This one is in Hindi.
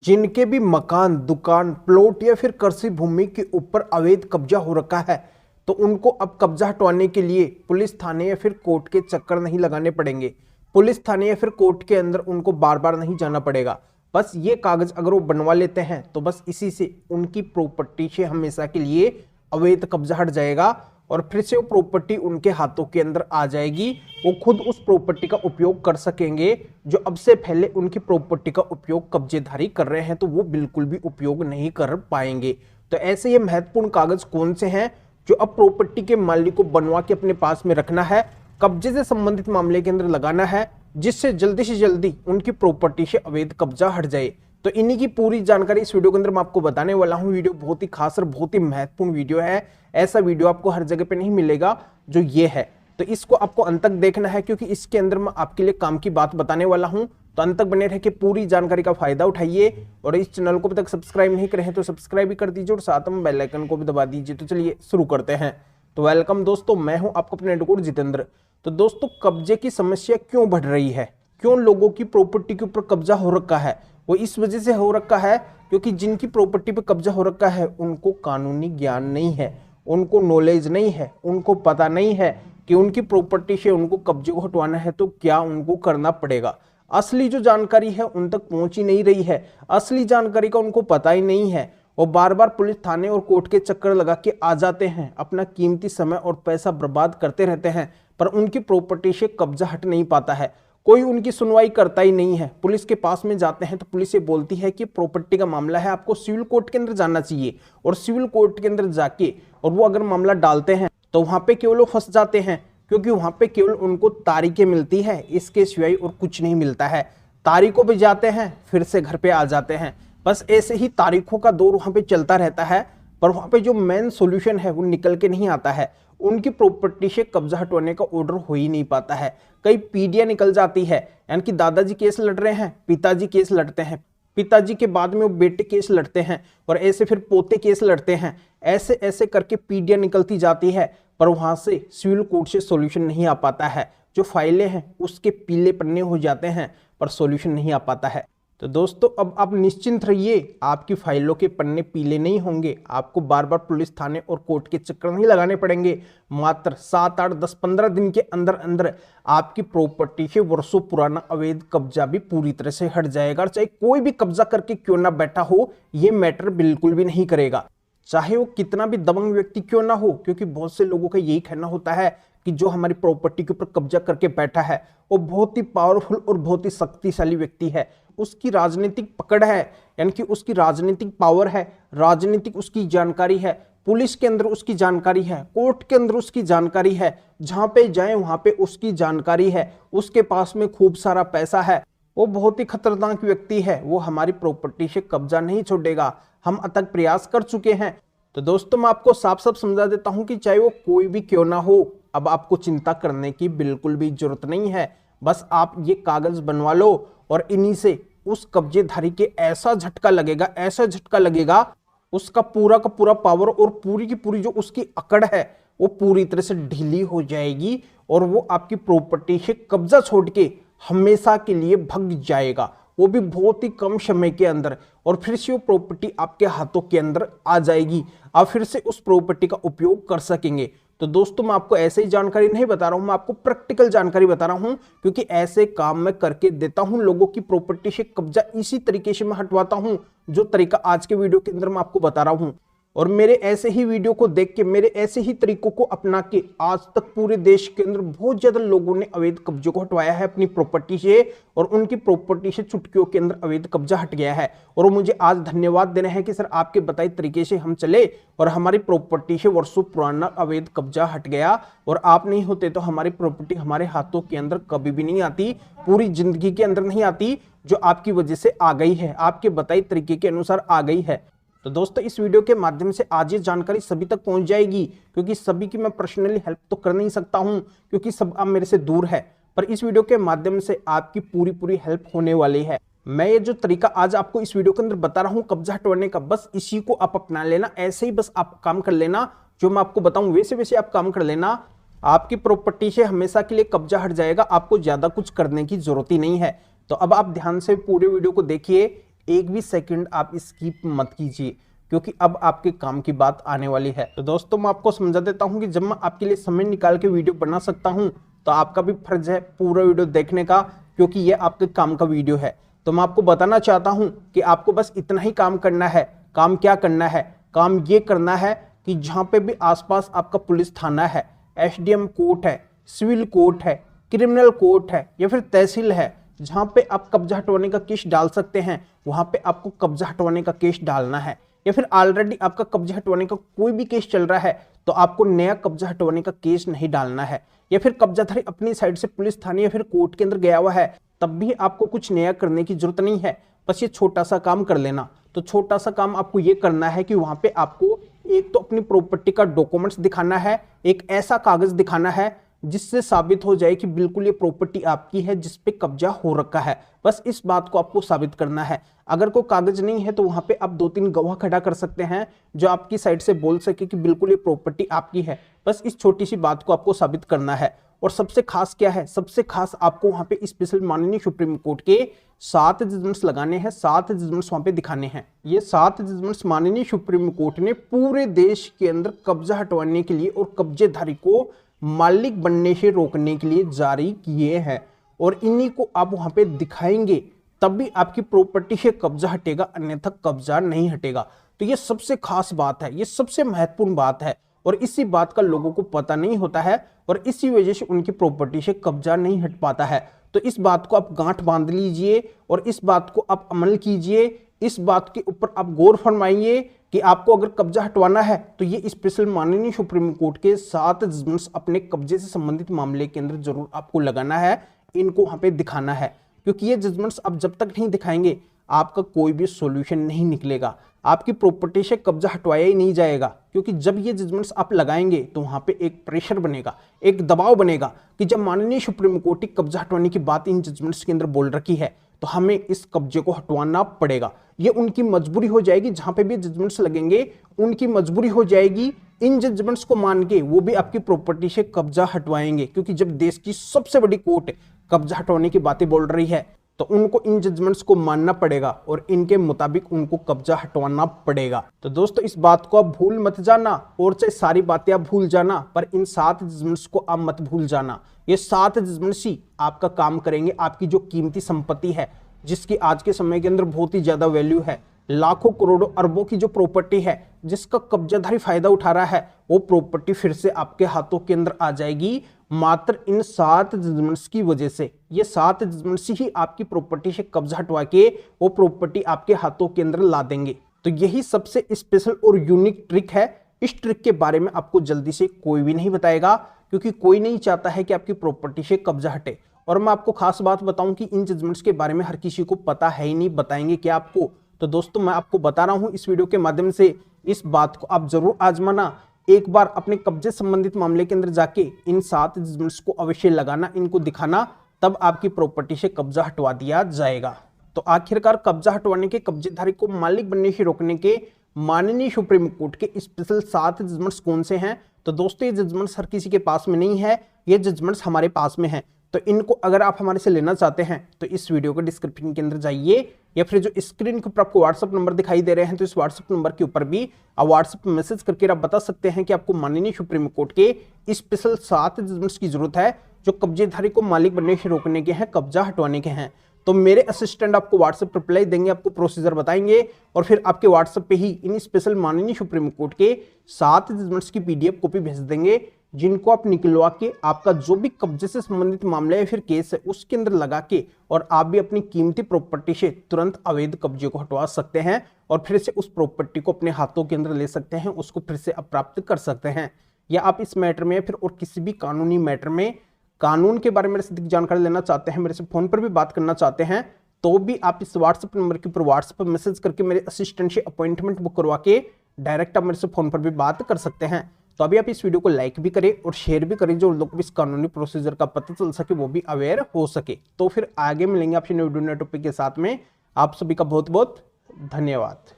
जिनके भी मकान, दुकान, प्लॉट या फिर कृषि भूमि के ऊपर अवैध कब्जा हो रखा है तो उनको अब कब्जा हटवाने के लिए पुलिस थाने या फिर कोर्ट के चक्कर नहीं लगाने पड़ेंगे। पुलिस थाने या फिर कोर्ट के अंदर उनको बार बार नहीं जाना पड़ेगा। बस ये कागज अगर वो बनवा लेते हैं तो बस इसी से उनकी प्रॉपर्टी से हमेशा के लिए अवैध कब्जा हट जाएगा और फिर से वो प्रॉपर्टी उनके हाथों के अंदर आ जाएगी। वो खुद उस प्रॉपर्टी का उपयोग कर सकेंगे जो अब से पहले उनकी प्रॉपर्टी का उपयोग कब्जेधारी कर रहे हैं तो वो बिल्कुल भी उपयोग नहीं कर पाएंगे। तो ऐसे ये महत्वपूर्ण कागज कौन से हैं जो अब प्रॉपर्टी के मालिक को बनवा के अपने पास में रखना है, कब्जे से संबंधित मामले के अंदर लगाना है, जिससे जल्दी से जल्दी उनकी प्रॉपर्टी से अवैध कब्जा हट जाए। तो इन्हीं की पूरी जानकारी इस वीडियो के अंदर मैं आपको बताने वाला हूं। वीडियो बहुत ही खास और बहुत ही महत्वपूर्ण वीडियो है। ऐसा वीडियो आपको हर जगह पे नहीं मिलेगा जो ये है, तो इसको आपको अंत तक देखना है क्योंकि इसके अंदर मैं आपके लिए काम की बात बताने वाला हूं। तो अंत तक बने रह के पूरी जानकारी का फायदा उठाइए और इस चैनल को अभी तक सब्सक्राइब नहीं करे हैं तो सब्सक्राइब भी कर दीजिए और साथ में बेल आइकन को भी दबा दीजिए। तो चलिए शुरू करते हैं। तो वेलकम दोस्तों, मैं हूं आपको अपने एडवोकेट जितेंद्र। तो दोस्तों, कब्जे की समस्या क्यों बढ़ रही है, क्यों लोगों की प्रॉपर्टी के ऊपर कब्जा हो रखा है? वो इस वजह से हो रखा है क्योंकि जिनकी प्रॉपर्टी पे कब्जा हो रखा है उनको कानूनी ज्ञान नहीं है, उनको नॉलेज नहीं है, उनको पता नहीं है कि उनकी प्रॉपर्टी से उनको कब्जे को हटवाना है तो क्या उनको करना पड़ेगा। असली जो जानकारी है उन तक पहुंच ही नहीं रही है, असली जानकारी का उनको पता ही नहीं है। वो बार बार पुलिस थाने और कोर्ट के चक्कर लगा के आ जाते हैं, अपना कीमती समय और पैसा बर्बाद करते रहते हैं, पर उनकी प्रॉपर्टी से कब्जा हट नहीं पाता है। कोई उनकी सुनवाई करता ही नहीं है। पुलिस के पास में जाते हैं तो पुलिस ये बोलती है कि प्रॉपर्टी का मामला है, आपको सिविल कोर्ट के अंदर जाना चाहिए। और सिविल कोर्ट के अंदर जाके और वो अगर मामला डालते हैं तो वहां पे केवल वो फंस जाते हैं क्योंकि वहां पे केवल उनको तारीखें मिलती है, इसके सिवाय और कुछ नहीं मिलता है। तारीखों पे जाते हैं फिर से घर पे आ जाते हैं, बस ऐसे ही तारीखों का दौर वहां पे चलता रहता है, पर वहां पे जो मेन सॉल्यूशन है वो निकल के नहीं आता है। उनकी प्रॉपर्टी से कब्जा हटवाने का ऑर्डर हो ही नहीं पाता है। कई पीढ़ियां निकल जाती है, यानी कि दादाजी केस लड़ रहे हैं, पिताजी केस लड़ते हैं, पिताजी के बाद में वो बेटे केस लड़ते हैं और ऐसे फिर पोते केस लड़ते हैं। ऐसे ऐसे करके पीढ़ियां निकलती जाती है, पर वहां से सिविल कोर्ट से सॉल्यूशन नहीं आ पाता है। जो फाइलें हैं उसके पीले पन्ने हो जाते हैं पर सॉल्यूशन नहीं आ पाता है। तो दोस्तों, अब आप निश्चिंत रहिए, आपकी फाइलों के पन्ने पीले नहीं होंगे। आपको बार बार पुलिस थाने और कोर्ट के चक्कर नहीं लगाने पड़ेंगे। मात्र 7, 8, 10, 15 दिन के अंदर अंदर आपकी प्रॉपर्टी से वर्षों पुराना अवैध कब्जा भी पूरी तरह से हट जाएगा। चाहे कोई भी कब्जा करके क्यों ना बैठा हो, ये मैटर बिल्कुल भी नहीं करेगा, चाहे वो कितना भी दबंग व्यक्ति क्यों ना हो। क्योंकि बहुत से लोगों का यही कहना होता है कि जो हमारी प्रॉपर्टी के ऊपर कब्जा करके बैठा है वो बहुत ही पावरफुल और बहुत ही शक्तिशाली व्यक्ति है, उसकी राजनीतिक पकड़ है, यानी कि उसकी राजनीतिक पावर है, राजनीतिक उसकी जानकारी है, पुलिस के अंदर उसकी जानकारी है, कोर्ट के अंदर उसकी जानकारी है, जहां पे जाए वहां पे उसकी जानकारी है, उसके पास में खूब सारा पैसा है। वो बहुत ही खतरनाक व्यक्ति है, वो हमारी प्रॉपर्टी से कब्जा नहीं छोड़ेगा। हम अथक प्रयास कर चुके हैं। तो दोस्तों, मैं आपको साफ साफ समझा देता हूं कि चाहे वो कोई भी क्यों ना हो, अब आपको चिंता करने की बिल्कुल भी जरूरत नहीं है। बस आप ये कागज बनवा लो और इन्हीं से उस कब्जेधारी के ऐसा झटका लगेगा, ऐसा झटका लगेगा, उसका पूरा का पूरा पावर और पूरी की पूरी जो उसकी अकड़ है वो पूरी तरह से ढीली हो जाएगी और वो आपकी प्रॉपर्टी से कब्जा छोड़ के हमेशा के लिए भग जाएगा, वो भी बहुत ही कम समय के अंदर। और फिर से वो प्रॉपर्टी आपके हाथों के अंदर आ जाएगी, आप फिर से उस प्रॉपर्टी का उपयोग कर सकेंगे। तो दोस्तों, मैं आपको ऐसे ही जानकारी नहीं बता रहा हूं, मैं आपको प्रैक्टिकल जानकारी बता रहा हूं क्योंकि ऐसे काम मैं करके देता हूं। लोगों की प्रॉपर्टी से कब्जा इसी तरीके से मैं हटवाता हूं जो तरीका आज के वीडियो के अंदर मैं आपको बता रहा हूं। और मेरे ऐसे ही वीडियो को देख के, मेरे ऐसे ही तरीकों को अपना के आज तक पूरे देश के अंदर बहुत ज्यादा लोगों ने अवैध कब्जे को हटवाया है अपनी प्रॉपर्टी से और उनकी प्रॉपर्टी से चुटकियों के अंदर अवैध कब्जा हट गया है। और वो मुझे आज धन्यवाद देना है कि सर आपके बताए तरीके से हम चले और हमारी प्रॉपर्टी से वर्षों पुराना अवैध कब्जा हट गया। और आप नहीं होते तो हमारी प्रॉपर्टी हमारे हाथों के अंदर कभी भी नहीं आती, पूरी जिंदगी के अंदर नहीं आती, जो आपकी वजह से आ गई है, आपके बताए तरीके के अनुसार आ गई है। तो दोस्तों, इस वीडियो के माध्यम से आज ये जानकारी सभी तक पहुंच जाएगी क्योंकि सभी की मैं पर्सनली हेल्प तो कर नहीं सकता हूं क्योंकि सब आप मेरे से दूर है, पर इस वीडियो के माध्यम से आपकी पूरी पूरी हेल्प होने वाली है। मैं ये जो तरीका आज आपको इस वीडियो के अंदर बता रहा हूं कब्जा हटवाने का, बस इसी को आप अपना लेना। ऐसे ही बस आप काम कर लेना, जो मैं आपको बताऊं वैसे वैसे आप काम कर लेना, आपकी प्रॉपर्टी से हमेशा के लिए कब्जा हट जाएगा। आपको ज्यादा कुछ करने की जरूरत ही नहीं है। तो अब आप ध्यान से पूरे वीडियो को देखिए, एक भी सेकंड आप स्किप मत कीजिए, क्योंकि अब आपके काम की बात आने वाली है। तो दोस्तों मैं आपको समझा देता हूं कि जब मैं आपके लिए समय निकाल के वीडियो बना सकता हूं तो आपका भी फर्ज है पूरा वीडियो देखने का, क्योंकि ये आपके काम का वीडियो है। तो मैं आपको बताना चाहता हूं कि आपको बस इतना ही काम करना है। काम क्या करना है? काम ये करना है कि जहां पे भी आसपास आपका पुलिस थाना है, एसडीएम कोर्ट है, सिविल कोर्ट है, क्रिमिनल कोर्ट है या फिर तहसील है, जहां पे आप कब्जा हटवाने का केस डाल सकते हैं, वहां पे आपको कब्जा हटवाने का केस डालना है। या फिर ऑलरेडी आपका कब्जा हटवाने का कोई भी केस चल रहा है तो आपको नया कब्जा हटवाने का केस नहीं डालना है। या फिर कब्जाधारी अपनी साइड से पुलिस थाने या फिर कोर्ट के अंदर गया हुआ है, तब भी आपको कुछ नया करने की जरूरत नहीं है, बस ये छोटा सा काम कर लेना। तो छोटा सा काम आपको ये करना है कि वहां पे आपको एक तो अपनी प्रॉपर्टी का डॉक्यूमेंट्स दिखाना है, एक ऐसा कागज दिखाना है जिससे साबित हो जाए कि बिल्कुल ये प्रॉपर्टी आपकी है जिस पे कब्जा हो रखा है। बस इस बात को आपको साबित करना है। अगर कोई कागज नहीं है तो वहां पे आप 2-3 गवाह खड़ा कर सकते हैं जो आपकी साइड से बोल सके कि बिल्कुल ये प्रॉपर्टी आपकी है। बस इस छोटी सी बात को आपको साबित करना है। और सबसे खास क्या है? सबसे खास आपको वहां पे स्पेशल माननीय सुप्रीम कोर्ट के 7 जजमेंट्स लगाने हैं, 7 जजमेंट्स वहां पे दिखाने हैं। ये 7 जजमेंट्स माननीय सुप्रीम कोर्ट ने पूरे देश के अंदर कब्जा हटवाने के लिए और कब्जेधारी को मालिक बनने से रोकने के लिए जारी किए हैं। और इन्हीं को आप वहां पे दिखाएंगे तब भी आपकी प्रॉपर्टी से कब्जा हटेगा, अन्यथा कब्जा नहीं हटेगा। तो ये सबसे खास बात है, ये सबसे महत्वपूर्ण बात है और इसी बात का लोगों को पता नहीं होता है और इसी वजह से उनकी प्रॉपर्टी से कब्जा नहीं हट पाता है। तो इस बात को आप गांठ बांध लीजिए और इस बात को आप अमल कीजिए। इस बात के ऊपर आप गौर फरमाइए कि आपको अगर कब्जा हटवाना है तो ये स्पेशल माननीय सुप्रीम कोर्ट के 7 जजमेंट्स अपने कब्जे से संबंधित मामले के अंदर जरूर आपको लगाना है, इनको वहां पे दिखाना है। क्योंकि ये जजमेंट्स आप जब तक नहीं दिखाएंगे आपका कोई भी सॉल्यूशन नहीं निकलेगा, आपकी प्रॉपर्टी से कब्जा हटवाया ही नहीं जाएगा। क्योंकि जब ये जजमेंट्स आप लगाएंगे तो वहां पे एक प्रेशर बनेगा, एक दबाव बनेगा कि जब माननीय सुप्रीम कोर्ट की कब्जा हटवाने की बात इन जजमेंट्स के अंदर बोल रखी है तो हमें इस कब्जे को हटवाना पड़ेगा। ये उनकी मजबूरी हो जाएगी। जहां पे भी जजमेंट्स लगेंगे उनकी मजबूरी हो जाएगी, इन जजमेंट्स को मान के वो भी आपकी प्रॉपर्टी से कब्जा हटवाएंगे। क्योंकि जब देश की सबसे बड़ी कोर्ट कब्जा हटवाने की बातें बोल रही है तो उनको इन जजमेंट्स को मानना पड़ेगा और इनके मुताबिक उनको कब्जा हटवाना पड़ेगा। तो दोस्तों इस बात को आप भूल मत जाना, और चाहे सारी बातें आप भूल जाना पर इन 7 जजमेंट्स को आप मत भूल जाना। ये 7 जजमेंट्स ही आपका काम करेंगे। आपकी जो कीमती संपत्ति है, जिसकी आज के समय के अंदर बहुत ही ज्यादा वैल्यू है, लाखों करोड़ों अरबों की जो प्रॉपर्टी है जिसका कब्जाधारी फायदा उठा रहा है, वो प्रॉपर्टी फिर से आपके हाथों के अंदर आ जाएगी मात्र इन 7 जजमेंट्स की वजह से। ये 7 जजमेंट्स ही आपकी प्रॉपर्टी से कब्जा हटवा के वो प्रॉपर्टी आपके हाथों के अंदर ला देंगे। तो यही सबसे स्पेशल और यूनिक ट्रिक है। इस ट्रिक के बारे में आपको जल्दी से कोई भी नहीं बताएगा, क्योंकि कोई नहीं चाहता है कि आपकी प्रॉपर्टी से कब्जा हटे। और मैं आपको खास बात बताऊं कि इन जजमेंट्स के बारे में हर किसी को पता है ही नहीं, बताएंगे क्या आपको? तो दोस्तों मैं आपको बता रहा हूं इस वीडियो के माध्यम से, इस बात को आप जरूर आजमाना। एक बार अपने कब्जे संबंधित मामले के अंदर जाके इन 7 जजमेंट्स को अवश्य लगाना, इनको दिखाना, तब आपकी प्रॉपर्टी से कब्जा हटवा दिया जाएगा। तो आखिरकार कब्जा हटवाने के, कब्जेधारी को मालिक बनने से रोकने के माननीय सुप्रीम कोर्ट के स्पेशल 7 जजमेंट्स कौन से हैं? तो दोस्तों ये जजमेंट्स हर किसी के पास में नहीं है, ये जजमेंट्स हमारे पास में है। तो इनको अगर आप हमारे से लेना चाहते हैं तो इस वीडियो के डिस्क्रिप्शन के अंदर जाइए, या फिर जो स्क्रीन के ऊपर आपको व्हाट्सएप नंबर दिखाई दे रहे हैं तो इस व्हाट्सएप नंबर के ऊपर भी आप व्हाट्सएप में मैसेज करके आप बता सकते हैं कि आपको माननीय सुप्रीम कोर्ट के स्पेशल 7 जजमेंट्स की जरूरत है जो कब्जेधारी को मालिक बनने से रोकने के हैं, कब्जा हटवाने के हैं। तो मेरे असिस्टेंट आपको व्हाट्सएप रिप्लाई देंगे, आपको प्रोसीजर बताएंगे और फिर आपके व्हाट्सएप पे ही इन स्पेशल माननीय सुप्रीम कोर्ट के 7 जजमेंट्स की PDF कॉपी भेज देंगे, जिनको आप निकलवा के आपका जो भी कब्जे से संबंधित मामला या फिर केस है उसके अंदर लगा के और आप भी अपनी कीमती प्रॉपर्टी से तुरंत अवैध कब्जे को हटवा सकते हैं और फिर से उस प्रॉपर्टी को अपने हाथों के अंदर ले सकते हैं, उसको फिर से आप प्राप्त कर सकते हैं। या आप इस मैटर में या फिर और किसी भी कानूनी मैटर में कानून के बारे में मेरे से अधिक जानकारी लेना चाहते हैं, मेरे से फोन पर भी बात करना चाहते हैं, तो भी आप इस व्हाट्सएप नंबर के ऊपर व्हाट्सएप पर मैसेज करके मेरे असिस्टेंट से अपॉइंटमेंट बुक करवा के डायरेक्ट आप मेरे से फोन पर भी बात कर सकते हैं। तो अभी आप इस वीडियो को लाइक भी करें और शेयर भी करें, जो लोग को इस कानूनी प्रोसीजर का पता चल सके, वो भी अवेयर हो सके। तो फिर आगे मिलेंगे आपसे नए वीडियो नए टॉपिक के साथ में। आप सभी का बहुत बहुत धन्यवाद।